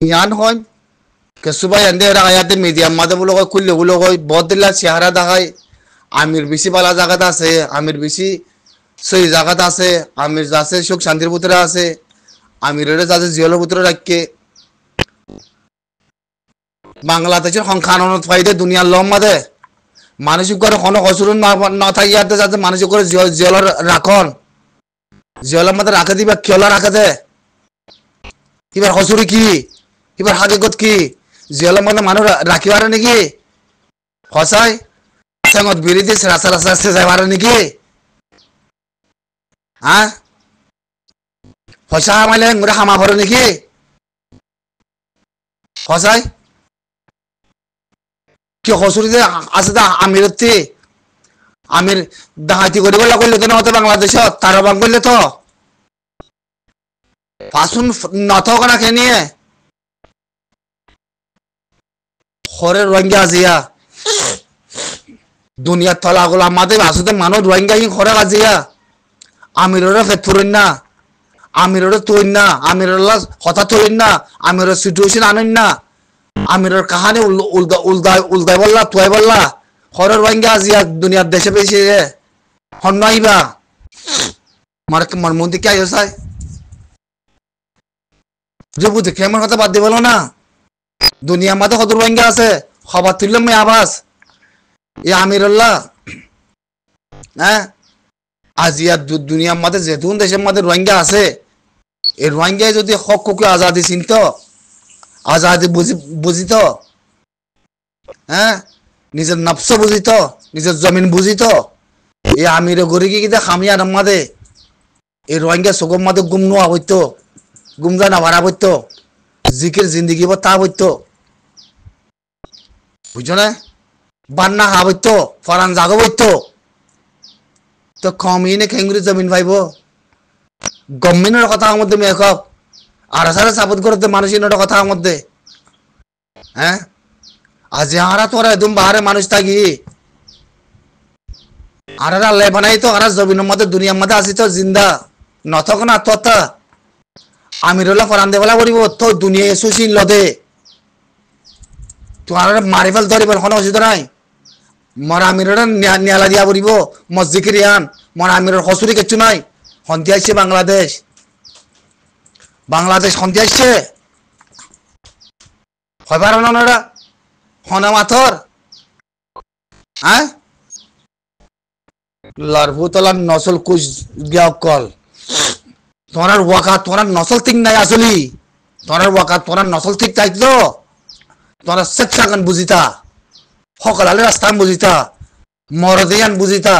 ইয়ান হয় কেসুবাই এন্দে এরা আয়াতে মিডিয়াম মাদে বলো কয় খুললে বলো কয় বদলা চেহারা দেখায় আমির বেশি বালা জায়গাতে আছে আমির বেশি সেই জায়গাতে আছে আমির যাচ্ছে সুখ শান্তির ভিতরে আছে আমিরের যাচ্ছে জিয়লের ভিতরে রাখকে বাংলাদেশের সংখ্যানত ফাইদে দুনিয়ার লম্বাদে মানসিক করে কোনো হসুর না থাকিয়াতে যাতে মানসিক করে জিয়লের রাখন জিয়লের মধ্যে রাখে দিবা কিয়লা রাখে দে এবার হসুরি কি এবার হাকিকত কি জিয়লের মধ্যে মানুষ রাখিবারে নাকি হসাই সেঙত বিড়ি দিস রাস্তা রাস্তা আসতে যাইবারে নাকি হ্যাঁ পয়সা হামাইলে মোরে হামা ভরে নাকি হসাই কি হসুরিতে আছে দা আমিরতে আমির ডাহাতি করিব লাগলে তো নতে বাংলাদেশত তারা বাং করলে তো পাসুন নথক না খেনিয়ে হরে রোহিঙ্গা আজিয়া দুনিয়ার তলা গুলো আমাদের আসতে মানুষ রোহিঙ্গা হি হরে আজিয়া আমিরের ফেট ফুরেন না আমিরের তৈন না আমিরের হঠাৎ তৈন না আমিরের সিচুয়েশন আনেন না আমিরের কাহানি উল্দাই বললা তুয়াই বললা হরে রোহিঙ্গা আজিয়া দুনিয়ার দেশে পেয়েছে হন্য আইবা মার মন্দি কে আইও চাই যে বুঝে কেমন কথা বাদ দিব না দুনিয়ার মাঝে কত রোহিঙ্গা আছে খবর তুললাম আমি আবাস এ আমিরুল্লাহ হ্যাঁ আজিয়া দুনিয়ার মাঝে যেতুন দেশের মধ্যে রোহিঙ্গা আছে এই রোহিঙ্গায় যদি হক কুকে আজাদি চিনত আজাদি বুঝিত হ্যাঁ নিজের নফস বুঝিত নিজের জমিন বুঝিত এই আমির গড়ি কি খামিয়া নামাদে এই রোহিঙ্গা চকুর মাঝে গুম নোয়া হইতো গুম যায় না ভাড়া বইতো জিকির জিন্দিগি তা বইতো বুঝছো না বান্না হা বইতো ফরান জাগো বইতো তো কমিনে খেঙ্গুরি জমিন পাইব গভর্নমেন্টের কথা মধ্যে মেকপ আর সারা সাপোর্ট করতে মানুষের কথা মধ্যে হ্যাঁ আজ হারা তোরা একদম বাহারে মানুষ থাকি আর আল্লাহ বানাই তো আর জমিনের মধ্যে দুনিয়ার মধ্যে আসি তো জিন্দা নথক না আত্মহত্যা আমিরুল্লাহ ফরান দেবলা করিব তো দুনিয়া এসুচিন লদে তোমার মারি ফেল ধরিব কোনো অসুবিধা নাই মর আমিরের নিয়ালা দিয়া পড়িব মসজিদের ইয়ান মর আমিরের হসুরি কিছু নাই হন্তি আসছে বাংলাদেশ বাংলাদেশ হন্তি আসছে হয় পারো না ওরা হনা মাথর হ্যাঁ লারভুতলার নসল কুচ গিয়া কল তোমার ওয়াকা তোমার নসল ঠিক নাই আসলি তোমার ওয়াকা তোমার নসল ঠিক চাইতো তোমার সেকশন বুঝিতা সকলালে রাস্তা বুঝিতা মরদিয়ান বুঝিতা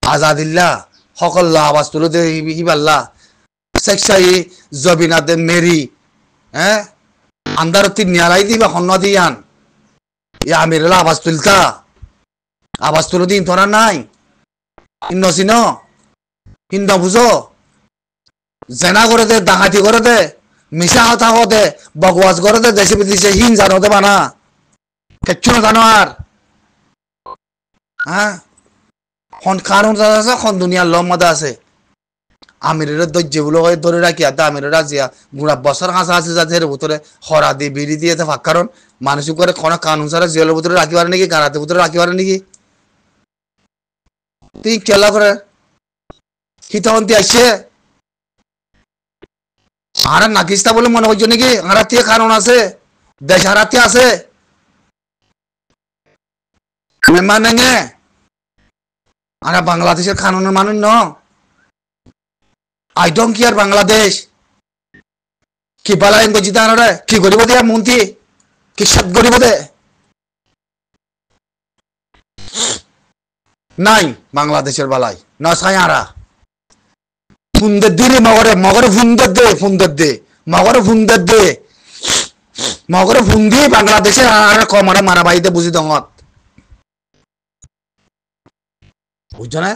আজাদিল্লা সকল আওয়াজ তুলে দে হিবাল্লা সেকশাই জবিনাতে মেরি হ্যাঁ আন্দারতি নিয়ালাই দিবা হন্ন দিয়ান এ আমিরলা আওয়াজ তুলতা আওয়াজ তুলে দিন তোরা নাই ইন্ন চিন ইন্ন বুঝো জেনা করে দে ডাকাতি করে দে মিশা কথা দে বকওয়াজ করে দে দেশে বিদেশে হিন জানো দে বানা কিচ্ছু না জানো আর হ্যাঁ খন কারণ আছে খন দুনিয়ার লম্মাদা আছে আমিরের দৈর্য গুলো ধরে রাখি আর আমিরের জিয়া গুড়া বছর হাসা আছে যাদের ভিতরে হরা দিয়ে বিড়ি দিয়ে ফাঁক কারণ মানুষ করে কোনো কানুন ছাড়া জেলের ভিতরে রাখি পারে নাকি গাড়াতে ভিতরে রাখি পারে নাকি তুই খেলা করে হিতাবন্তি আসছে আর নাকিস্তা বলে মনে হচ্ছে নাকি হারাতে কারণ আছে দেশ হারাতে আছে মানে আর বাংলাদেশের কানুনের মানুষ ন আই ডোন্ট কেয়ার বাংলাদেশ কি বালাই গজিতে আনারে কি করিব দিয়া মন্ত্রী কি সব করিব দে নাই বাংলাদেশের বালাই না সায়ারা ফুন্দের দিলে মগরে ফুন্দের দে মগরে ফুন দিয়ে বাংলাদেশের আর কমারে মারা বাইতে বুঝি দঙত বুঝছো না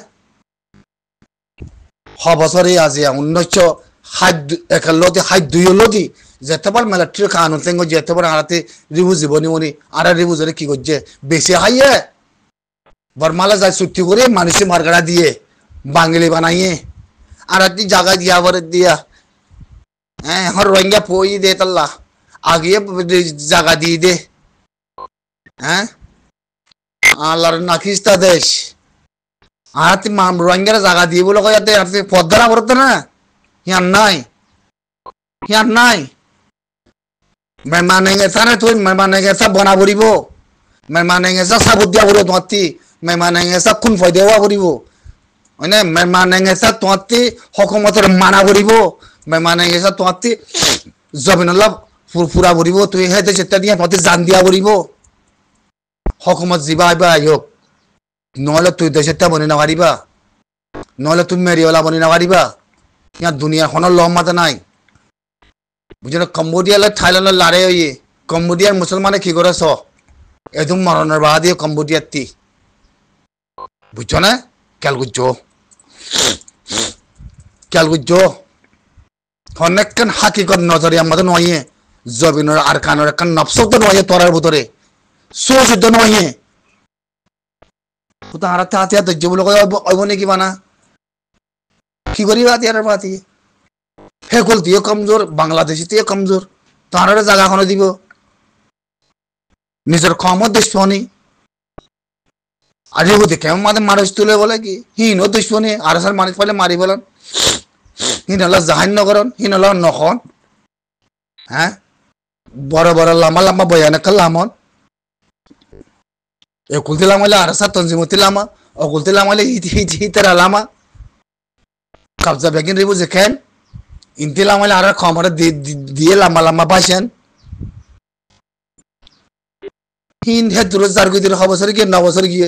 বছরে আজি 1971 যেতেবার মিলিটারি কানুন তেঙ্গ যেতেবার আরাতে রিভু জীবনী উনি আর রিভু জরে কি করছে বেশি হাইয়ে বর্মালা যায় চুক্তি করে মানুষে মারগাড়া দিয়ে বাঙালি বানাইয়ে আর জায়গা দিয়া বরে দিয়া হ্যাঁ এখন রোহিঙ্গা পই দে তাল্লা আগিয়ে জায়গা দিয়ে দে হ্যাঁ আল্লাহর নাকিস্তা দেশ আর তুই রোহিঙ্গার জায়গা দিয়ে বলে কয়াতে আর তুই পদ্মারা করতে না হিয়ার নাই হিয়ার নাই মেহমানেঙ্গে সারে তুই মেহমানেঙ্গে সব বনা পড়িব মেহমানেঙ্গে সব সাবুত দিয়া পড়িব তোমার মেহমানেঙ্গে সব খুন ফয় দেওয়া পড়িব মানে মেহমানেঙ্গে সব তোমার হকুমতের মানা পড়িব মেহমানেঙ্গে সব তোমার জমিনল্লাহ ফুরা পড়িব তুই হেতে চেষ্টা দিয়া তোমার জান দিয়া পড়িব হকুমত যিবা আইবা আইক নহলে তুই দেশেরটা বনি না পারিবা নহলে তুমি মেরিওয়ালা বনি না পারিবা ইয়ার দুনিয়ার কোনো লম মাথা নাই বুঝলো কম্বোডিয়ালে থাইল্যান্ডের লারে হইয়ে কম্বোডিয়ার মুসলমানে কি করেছ একদম মরণের বাহা দিয়ে কম্বোডিয়ার তি বুঝছো না খেয়াল করছো অনেকক্ষণ হাকিকত নজরে আমাদের নয় জবিনের আর কানের একখান নফসক তো নয় তরার ভিতরে সুযুদ্ধ নয় তো হারাতে হাতিয়া ধৈর্য বলে অইব নাকি বানা কি করিবা হাতিয়ার বাতি হে গলতিও কমজোর বাংলাদেশিতেও কমজোর তাহার জায়গা কোনো দিব নিজের ক্ষমত দুশ্মনী আর এগুলো দেখে আমাদের মানুষ তুলে বলে কি হিনও দুশ্মনী আর সার মানুষ পাইলে মারি বলেন হিন হল জাহান্য করেন হিন হল নখন হ্যাঁ বড় বড় লামা লামা বয়ানে লামন একুলতি লামাইলে আর সার তঞ্জিমতি লামা অকুলতি লামাইলে হিতের লামা কাবজা বেগিন রিবু যেখান ইনতি লামাইলে আর খমরে দিয়ে লামা লামা পাইছেন হিন হে দূর যার গিয়ে 9 বছর গিয়ে 9 বছর গিয়ে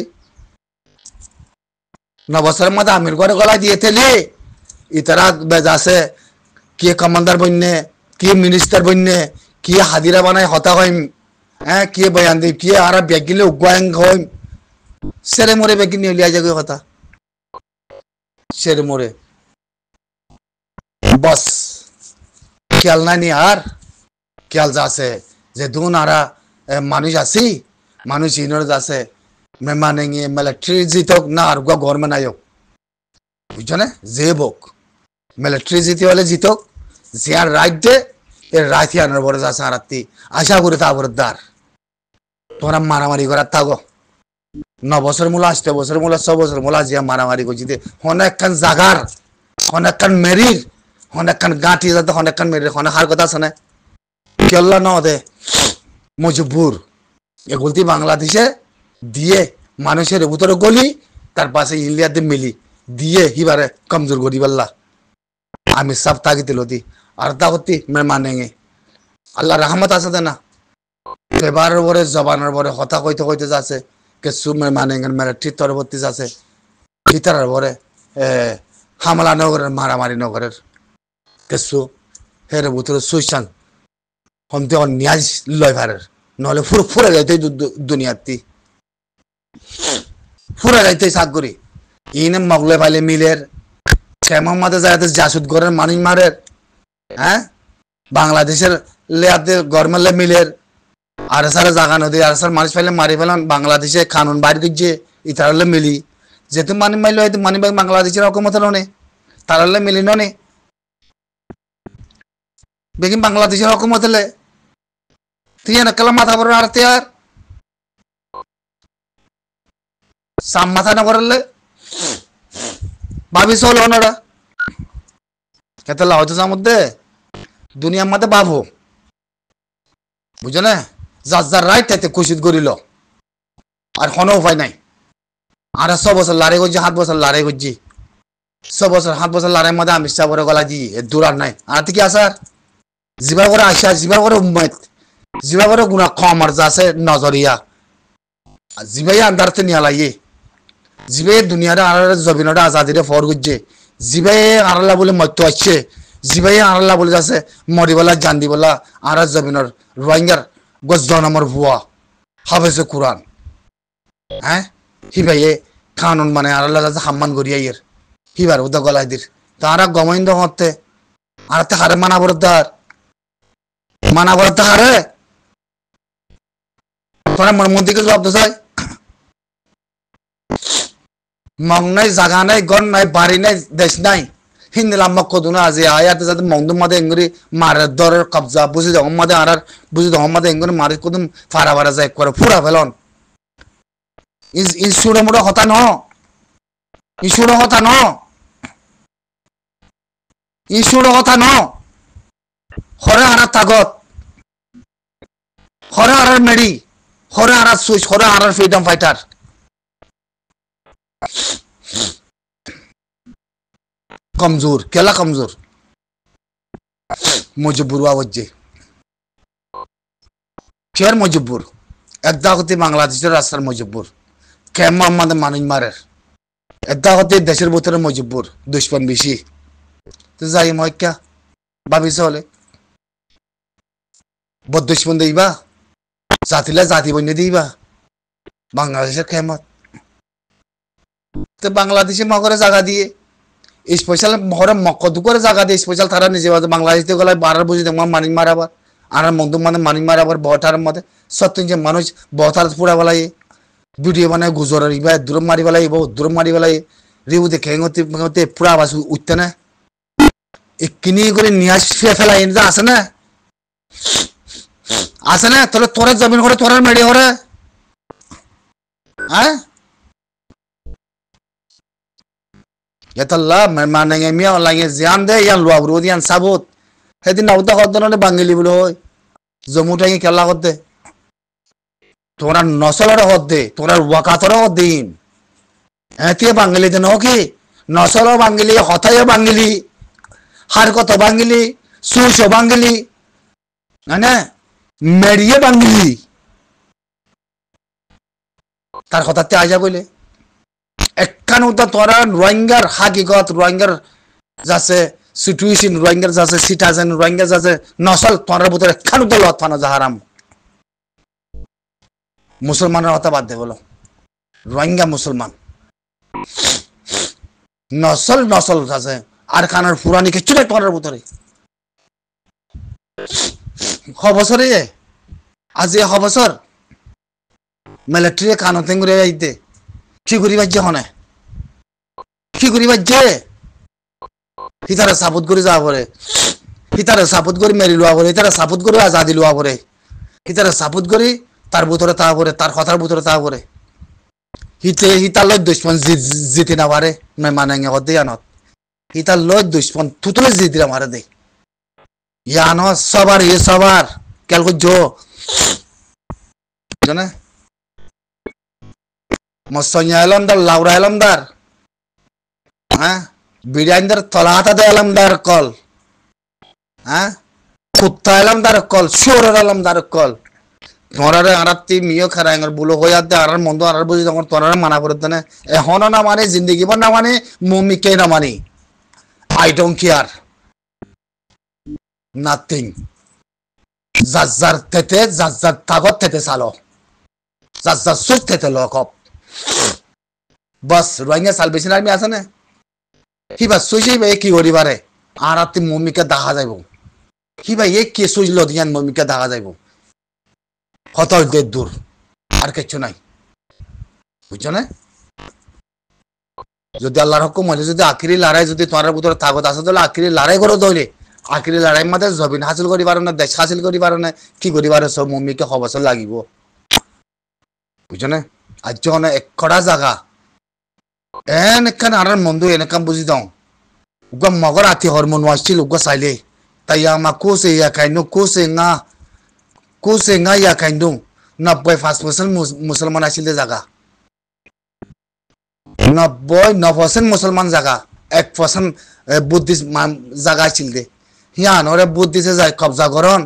9 বছরের মধ্যে আমির করে গলা দিয়ে থেলে ইতারা বেজাছে কে কমান্ডার বন্যে কে মিনিস্টার বন্যে কে হাদিরা বানায় হতা হইম হ্যাঁ কে বয়ান দি কে আর বেগিলে উগায়ং হইম সেরে মরে বেগিন নিয়ে লিয়া যাবে কথা সেরে মরে বস খেয়াল নাই আর খেয়াল যাচ্ছে যে দুন আরা মানুষ আছি মানুষ ইনর যাচ্ছে মেমানেঙ্গে মিলিটারি জিতক না আর গভর্নমেন্ট আয়োগ বুঝছো না যে বোক মিলিটারি জিতে হলে জিতক যে আর রাইট দে এর রাইতি আনার বড় যাচ্ছে আর আশা করে তা বরদার তোমরা মারামারি করার থাকো 9 বছর মূলা 8 বছর মূলা 6 বছর মূলা যে মারামারি করছি অনেকখান জাগার অনেকখান মেরির অনেকখান গাঁটি যাতে অনেকখান মেরির অনেক হার কথা আছে না কেল্লা ন দে মজবুর এগুলতি বাংলাদেশে দিয়ে মানুষের ভিতরে গলি তার পাশে ইন্ডিয়াতে মিলি দিয়ে হিবারে কমজোর করি পাল্লা আমি সব তাগিতে লতি আর তা হতি মানেঙ্গে আল্লাহ রহমত আছে না এবারের পরে জবানের পরে হতা কইতে কইতে যাচ্ছে কিছু মানেঙ্গের মিলিটারি তরবর্তী যাচ্ছে ভিতরের পরে হামলা নগরের মারামারি নগরের কিছু হের ভিতরে সুইসান হমতে নিয়াজ লয় ভারের নহলে ফুরে যাইতে দুনিয়াতে ফুরে যাইতে সাক করি ইনে মগলে পাইলে মিলের কেমন মাঝে যায় জাসুদ গরের মানুষ মারের হ্যাঁ বাংলাদেশের লেয়াতে গরমেলে মিলের আর সারা জাগা নদী আর সার মানুষ পাইলে মারি ফেলাম বাংলাদেশে কানুন বাড়ি দিচ্ছে ইতারলে মিলি যেহেতু মানি মাইলে হয়তো মানি বাংলাদেশের হকুমত নে তারলে মিলি নে বেগিন বাংলাদেশের হকুমত হলে তুই এনকালা মাথা বড় আর আর সাম মাথা না করলে ভাবি চল ওনারা কেতলা হয়তো মধ্যে দুনিয়ার মধ্যে ভাবো বুঝো না যার যার রাইট তাইতে কুশিত করিল আর কোনো উপায় নাই আর 6 বছর লড়াই করছি 7 বছর লড়াই করছি 6 বছর 7 বছর লড়াইয়ের মধ্যে আমি করে গলা দি দূর আর নাই আর কি আসার জিবার করে আশা জিবার করে উম্মত জিবার করে গুণা কম আর যাচ্ছে নজরিয়া জিবাই আন্দারতে নিয়ে লাইয়ে জিবাই দুনিয়ার আর জবিনটা আজাদিরে ফর করছে জিবাই আরলা বলে মত্য আসছে জিবাই আরলা বলে যাচ্ছে মরিবলা জান্দি বলা আর জবিনর রোহিঙ্গার গজ জনমর ভুয়া হাফেজে কুরআন হ্যাঁ হিবাইয়ে কানুন মানে আরলা যাচ্ছে হাম্মান করিয়া ইয়ের হিবার উদা গলাই দির তারা গমাইন্দ হতে আর তে হারে মানা বরদার হারে তোরা মন্দিরকে জবাব তো চাই মং নাই জাগা নাই গন নাই বাড়ি নাই দেশ নাই হিন্দিলাম মক্কদুনা আজি আয়াতে যাতে মংদুম মাদে এঙ্গুরি মারে দরের কবজা বুঝি দম মাদে আরার বুঝি দম মাদে এঙ্গুরি মারে কুদুম ফারা ফারা যায় করে পুরা ফেলন ইসুড়ো মুড়ো হতা ন ইসুড়ো হতা ন ইসুড়ো হতা ন হরে আরার তাগত হরে আরার মেডি হরে আরার সুইচ হরে আরার ফ্রিডম ফাইটার कमजोर केला कमजोर मजबूर वावजे केर मजबूर एकदा होते बांग्लादेशेर रास्तार मजबूर केम्मा आमादेर मानुष मारे एकदा होते देशेर भितरे मजबूर दुश्मन बेशी तो जाई মই क्या ভাবিছে হলে বদ দুশ্মন দেইবা জাতিলে জাতি বন্যে দিবা বাংলাদেশের খেমত তো বাংলাদেশে মগরে জায়গা দিয়ে স্পেশাল মহরে মক্কদু করে জায়গা দিয়ে স্পেশাল তারা নিজে বাংলাদেশ থেকে গেলে বারার বুঝি দেখলাম মানিক মারাবার আর মন্দুম মানে মানিক মারাবার বহটার মধ্যে সত্যি যে মানুষ বহতার পুরা বেলায় ভিডিও বানায় গুজর ইবা দূর মারি বেলায় বহু দূর মারি বেলায় রিউ দেখে হতে পুরা আবাস উঠতে না কিনি করে নিয়ে ফেলাই আছে না তাহলে তোরা জমিন করে তোরার মেডি করে হ্যাঁ Yatalla manenge miya olange zian de yan luwa bro yan sabut hedi nauta hodno ne bangili bulo hoy jomuta ki kella hodde tora nosolor hodde tora wakator hoddin etie bangili de no ki nosolo bangili hothayo bangili har koto bangili susho bangili ane mediye bangili tar hotate aja bole একখানুটা তোরা রোহিঙ্গার হাকিকত রোহিঙ্গার যাচ্ছে situation রোহিঙ্গার যাচ্ছে citizen Rohingya যাচ্ছে nasal তোরার ভিতরে একখানুটা লত Fanon জাহারাম মুসলমানের কথা বাদ দে বলো রোহিঙ্গা মুসলমান নসল নসল যাচ্ছে আর খানার পুরানি কিছু নাই তোরার ভিতরে হবছরে আজি হবছর মিলিটারি কানো তেঙ্গুরে আইতে কি করিবা যে হনে কি করিবা যে হিতারে সাপোর্ট করে যাওয়া পরে হিতারে সাপোর্ট করে মেরি লওয়া পরে হিতারে সাপোর্ট করে আজাদি লওয়া পরে হিতারে সাপোর্ট করে তার ভিতরে তা পরে তার কথার ভিতরে তা পরে হিতার লয় দুশ্মন জিতে না পারে মানাঙ্গে হতে জানত হিতার লয় দুশ্মন তুতলে জিতে না পারে দে ইয়ানো সবার এ সবার কেল করছো জানে মসanya elamdar laura elamdar biryandar tolata de elamdar kol kutta elamdar kol shora elamdar kol torare arati miyo kharanger bulo hoya de arar mondo arar buji jokon torare mana korte na ehono na mane zindagi bon na mane mumike na mane I don't care nothing zazzar tete zazzar tagot tete salo zazzar sut tete lokop बस Rohingya salvation army আছে না হিবা সুজি বে কি করি পারে আর আতি মমিকে দেখা যাইব হিবা এ কি সুজ লদিয়ান মমিকে দেখা যাইব হতল দে দূর আর কিছু নাই বুঝছো না যদি আল্লাহর হুকুম হলে যদি আখিরি লড়াই যদি তোমার ভিতরে তাগত আছে তাহলে আখিরি লড়াই করো দইলে আখিরি লড়াই মধ্যে জবিন হাসিল করি পারো না দেশ হাসিল করি পারো না কি করি পারো সব মমিকে খবর লাগিব বুঝছো না আজ যখন এক কড়া জায়গা এনেকান আর মন্দু এনেকান বুঝি দাও উগা মগর আতি হরমোন আসছিল উগা চাইলে তাই আমা কোসে ইয়া কাইনো কোসে nga ইয়া কাইনো 90% মুসলমান আসিল জায়গা 99% মুসলমান জায়গা 1% বুদ্ধিস্ট জায়গা ছিল দে হিয়ান ওরে বুদ্ধিসে যায় কবজা করন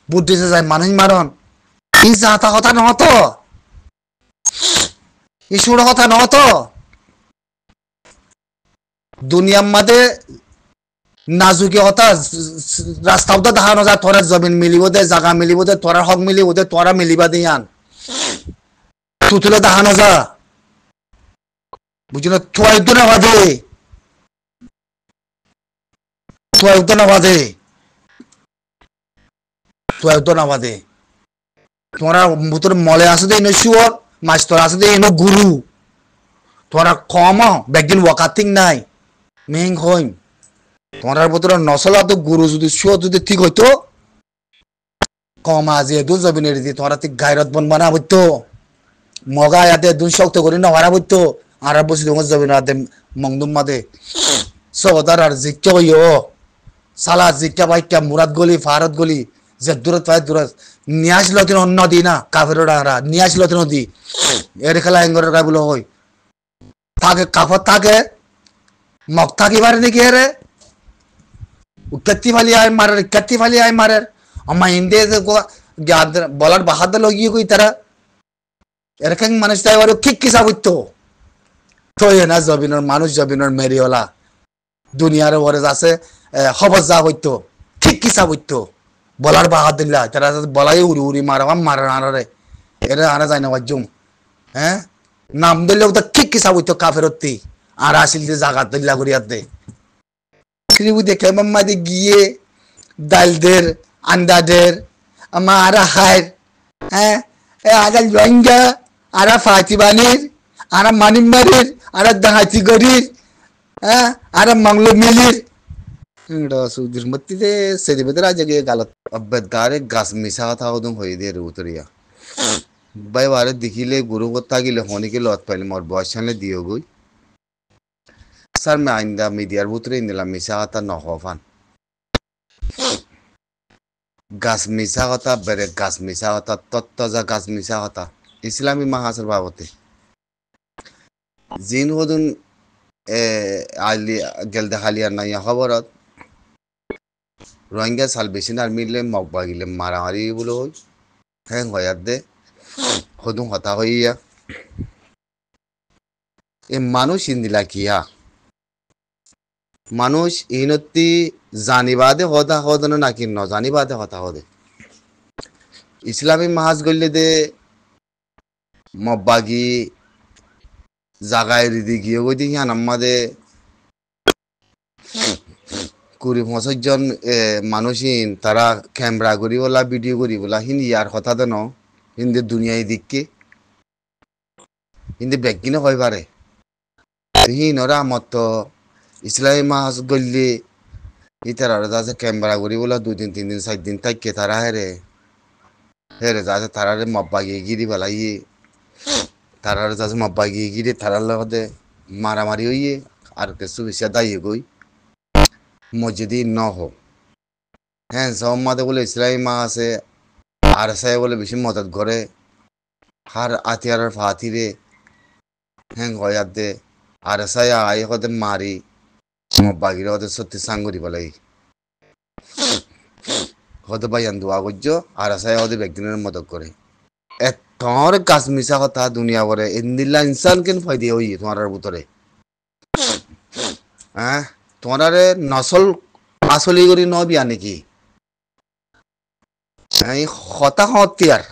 বুদ্ধিসে যায় মানুষ মারন এই জাতা কথা নহতো ইসুর কথা নহতো দুনিয়ার মধ্যে নাজুকি কথা রাস্তাও তো দেখানো যায় তোরা জমিন মিলিব দে জায়গা মিলিব দে তোরা হক মিলিব দে তোরা মিলিবা দিয়ান তুতুলে দেখানো যা বুঝলো তোয়াইতো না বাদে তোয়াইতো না বাদে তোরা ভিতরে মলে আছে দে ইনো শিওর মাস্টার আছে দে ইনো গুরু তোরা কম বেগিন ওয়াকাতিং নাই মেং হইম তোমার ভিতরে নসলা তো গুরু যদি শুয় যদি ঠিক হইতো কম আজি দু জবিনের দি তোরা ঠিক গায়রত বন বানা হইতো মগা ইয়াতে দুন শক্ত করি না হারা হইতো আর বসে দঙ্গ জবিন আদে মংদুম মাদে সদার আর জিক্কা হইও সালা জিক্কা বাইক্কা মুরাদ গলি ফারত গলি যে দূরত পায় দূরত নিয়ে আসলো তিন অন্য দি না কাফের ডাঙরা নিয়ে আসলো তিন নদী এর খেলা এঙ্গরের গায়ে বলো হই থাকে কাফত থাকে মগ থাকি পারে নাকি এরে কত্তি ফালি আয় মারের কত্তি ফালি আয় মারের আমার হিন্দে বলার বাহাদুর লগিয়ে কই তারা এরকম মানুষ তাই আর ঠিক কিসা বুঝতো তো না জবিনের মানুষ জবিনের মেরিওলা দুনিয়ার ওরে আছে খবর যা হইতো ঠিক কিসা বুঝতো বলার বাহাদুল্লাহ তারা বলাই উড়ি উড়ি মারাম মারা আনারে এরা আনা যায় না বাজুম হ্যাঁ নাম দিলে তো ঠিক কিসা বুঝতো কাফেরত্তি আর আসিল দিয়ে জাগাত দিল্লা করিয়ার দে দেখে মাম্মাদি গিয়ে ডালদের আন্দাদের আমার হায় হ্যাঁ আরা রোহিঙ্গা আরা ফাতিবানির আরা মানিম্বারির আরা দাহাতি গরির হ্যাঁ আরা মাংলো মিলির সুদির মত্তিতে সেদি বেদর আজ গিয়ে গালত অব্যদারে গাছ মিশা কথা ওদম হয়ে দিয়ে উতরিয়া বাই বারে দেখিলে গুরু কথা গিলে হনিকে লত পাইলে মোর বয়স সামনে দিও গই স্যার মে আইন্দা মিডিয়ার ভিতরে নিলাম মিশা কথা নহফান গাছ মিশা কথা বেড়ে গাছ মিশা কথা তত্ত্বজা গাছ মিশা কথা ইসলামী মাহাসের বাবতে জিন হদুন আলি গেলদে হালিয়ার নাইয়া খবরত রোহিঙ্গা সালভেশন আর্মিলে মগবা গিলে মারামারি বলে হই হ্যাঁ হয়ার দে হদুন হতা হইয়া এ মানুষ ইন্দিলা কিয়া মানুষ ইনতি জানিবাদে হতা হদন নাকি ন জানিবাদে হতা হদে ইসলামী মাহাজ গল্লে দে মব্বাগি জাগায় রিদি গিয়ে গই দেখি আমাদে 20-25 জন মানুষিন তারা ক্যামেরা করি বলা ভিডিও করি বলা হিন্দি আর কথা দেন হিন্দি দুনিয়ায় দিককে হিন্দি ব্যাগিনে হয় পারে হিনরা মত ইসলামী মাস গল্লি ইতার আর যাচ্ছে ক্যামেরা করি বলা 2 দিন 3 দিন 4 দিন থাককে তারা হেরে যাচ্ছে তারারে মব্বা গিয়ে গিরি বলা তারারে যাচ্ছে মব্বা গিয়ে গিরি তারার লগতে মারামারি হইয়ে আর কিছু বেশি দায়ী গই মসজিদি ন হো হ্যাঁ সব মাতে বলে ইসলামী মা আছে আর সাই বলে বেশি মদত করে হার আতিয়ার ফাতিরে হ্যাঁ গয়াত দে আর সাই আই হতে মারি মব্বাগিরে হতে সত্যি সাঙ্গুরি বলে হতে বাইয়ান দোয়া করছ আর সাই হতে ব্যক্তিনের মদত করে তোর গাছ মিশা কথা দুনিয়া করে ইন্দিল্লা ইনসান কেন ফাইদে হই তোমার ভিতরে হ্যাঁ তোমার নসল আসলি করি ন বিয়া নাকি হতা হতিয়ার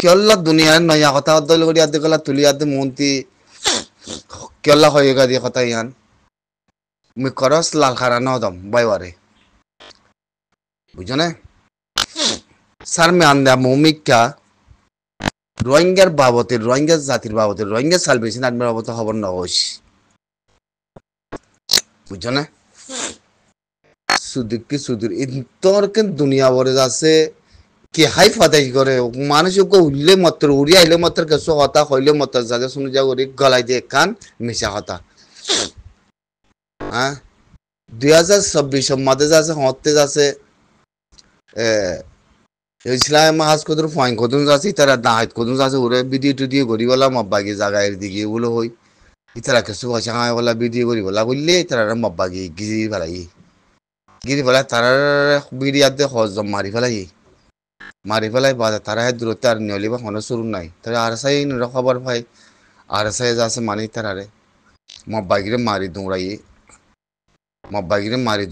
কেল্লা দুনিয়ার নয়া কথা দল করি আদে গলা তুলি আদে মন্ত্রী কেল্লা হয়ে গা দিয়ে কথা ইয়ান মুই করস লাল খারা ন দম বাইবারে বুঝো না স্যার মে আন্দা মৌমিকা রোহিঙ্গার বাবতে রোহিঙ্গা জাতির বাবতে রোহিঙ্গা সালভেশন আর্মির বাবতে খবর ন হইস বুঝছো না সুদিক কি সুদূর ইন্তর কেন দুনিয়া ভরে যাচ্ছে কি হাই ফাদাই করে মানুষ উঠলে মাত্র উড়ি আইলে মাত্র কিছু হতা হইলে মাত্র যাতে শুনে যা উড়ি গলাই দিয়ে কান মিশা হতা হ্যাঁ 2026 মাঝে যাচ্ছে হতে যাচ্ছে ইসলাম মাহাজ কদর ফাইন কদুন যাচ্ছে তারা দাহাত কদুন যাচ্ছে উড়ে ভিডিও টিডিও করি বলা মব্বাগি জায়গায় দিকে ওগুলো হই ইতারা কিছু পয়সা খাই বলা ভিডিও করি বলা বললে তারা মব্বাগি গিরি ফেলাই গিরি ফেলাই তারা বিড়িয়াতে হজম মারি ফেলাই বাজার তারা দূরত্বে আর নিয়লি বা হনো শুরু নাই তারা আর সাই খবর পাই আর সাই যাচ্ছে মানি তারারে মব্বাগিরে মারি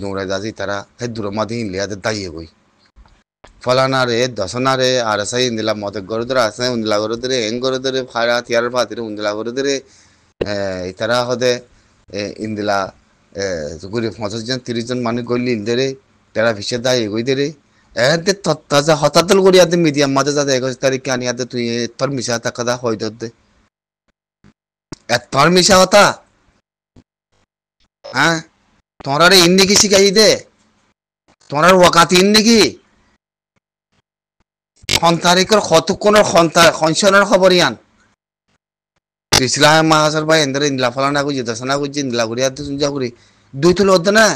দৌড়াই যাচ্ছি তারা সেই দূর মাঝে ইনলিয়াতে দাইয়ে গই ফলানা রে দশনা রে আর সাই ইন্দিলা মতে গরু ধরে আসে উন্দিলা গরু ধরে হেং গরু ধরে ফাড়া তিয়ার ফাতিরে উন্দিলা গরু ধরে তারা হদে ইন্দিলা 20-25 জন মানুষ গলি ইন্দিরে তারা ভিসে দাইয়ে গই দে এতে তত্তাজা হতাতল করি আদে মিডিয়াম মাঝে যাতে 21 তারিখে আনি আদে তুই তোর মিশা থাকা হয় দে তোর মিশা হতা হ্যাঁ তোরা রে ইন্দি কি শিখাই দে তোরার ওয়াকাত ইন্দি কি খন্তারিকর কতক্ষণের খনসনের খবর ইয়ান ইসলাম মাহাসার ভাই এন্দারে ইন্দলা ফলানা কই যেতাসনা কই ইন্দলা করি আর তুই করি দুই তুলো হদ্দে না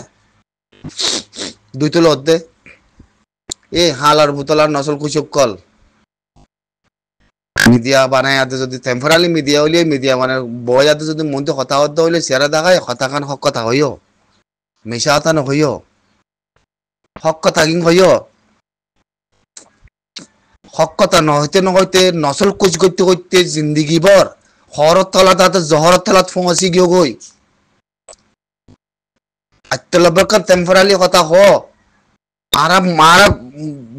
দুই তুলো হদ্দে এ হালার বুতলার নসল কুচুক কল মিডিয়া বানায় আতে যদি টেম্পোরারি মিডিয়া হইলে মিডিয়া মানে বয় আতে যদি মনতে কথা হদ্দে হইলে সেরা দেখায় কথা খান হক কথা হইও মিশা কথা নহইও হক কথা কিং হইও হক কথা নহইতে নহইতে নসল কুচ করতে করতে জিন্দগি ভর হরত তলা তাতে জহরত তলাত ফোঁসি গিয়ে গই আত্মলব্বর টেম্পোরারি কথা হ আরা মারা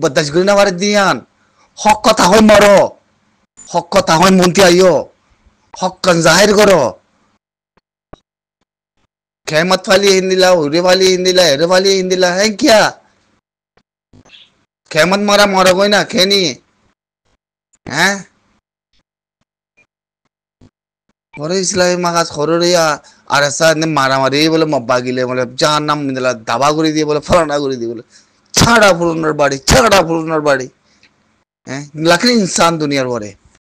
বদাস গরি না বারে দিয়ান হক কথা হয় মরো হক কথা হয় মন্তি আইও হক কান জাহির করো খেমত ফালি হিন্দিলা উরে ফালি হিন্দিলা এরে ফালি হিন্দিলা হ্যাঁ কিয়া খেমত মারা মরা গই না খেনি হ্যাঁ ওরে ইসলামী মাগাজ খররিয়া আর এসা মারামারি বলে মব্বা গিলে বলে যার নাম মিলা দাবা করে দিয়ে বলে ফলানা করে দিয়ে বলে ছাড়া ফুরনোর বাড়ি হ্যাঁ লাখনি ইনসান দুনিয়ার পরে